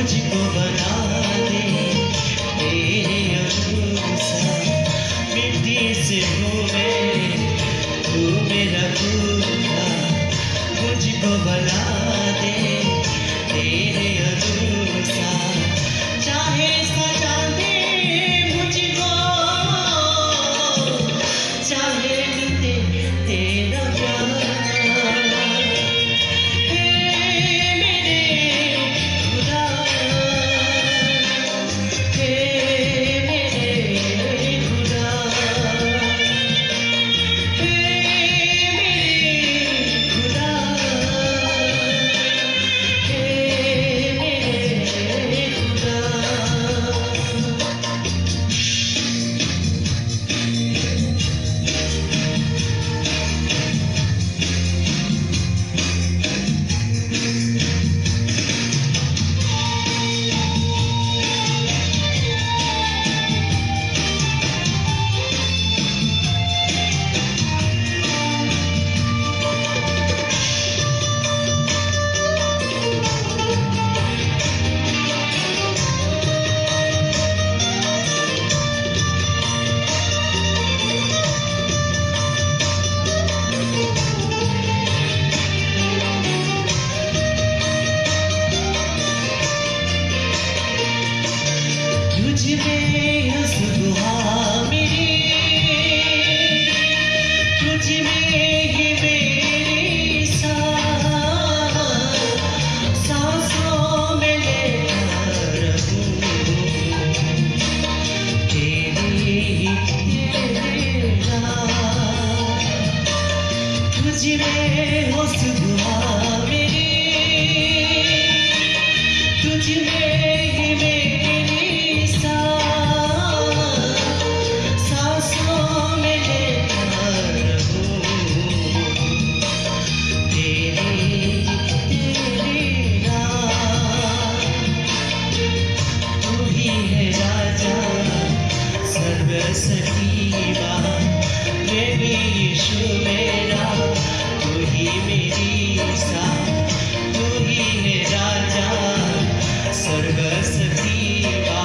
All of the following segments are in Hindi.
मुझको बना दे तेरे अनुसार, मिट्टी से हूँ मैं, तू मेरा दूल्हा। मुझको बना दे तेरे अनुसार, चाहे सजा दे मुझको, चाहे दे तेरा प्यार। तुझ में खुशबू मेरी, तुझ में ही मेरी सांसों में लेता रहूं, तेरी ही तेरा। तुझ में खुशबू मेरी, तुझ में ही मेरी सकीबा बेबी यीशु मेरा, तू ही मेरी सा, तू ही है राजा सर्व सकीबा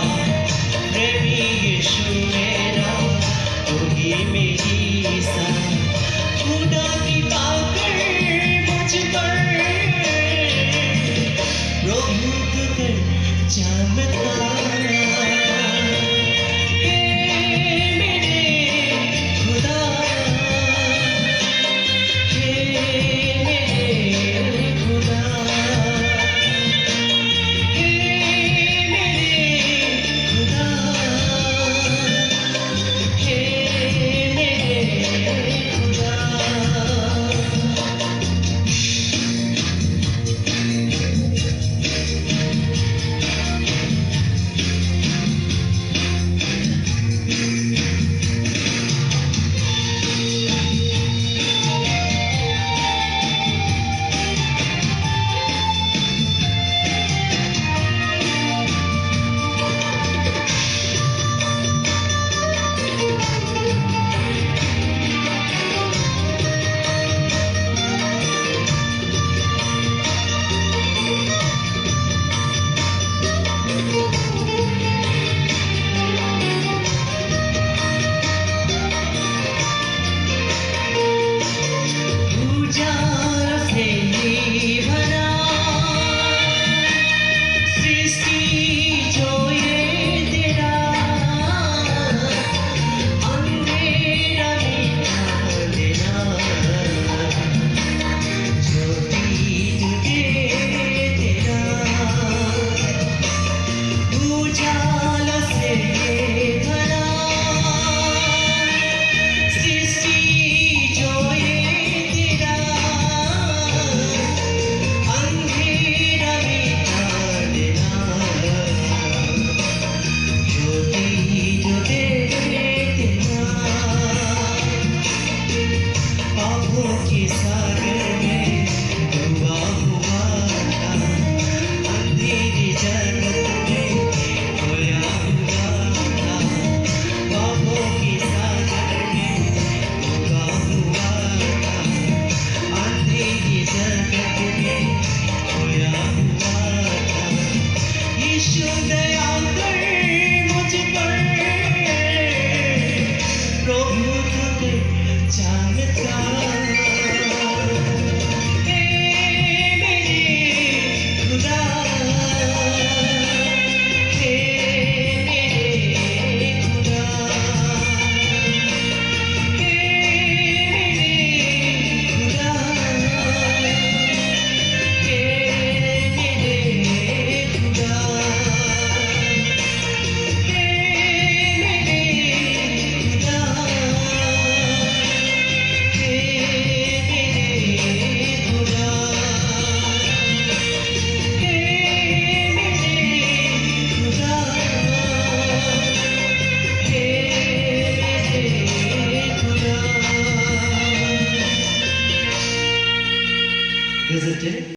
बेबी यीशु मेरा, तू ही मेरी सा। खुदा की पाकर मुझ पर प्रभु कर चमत्कार।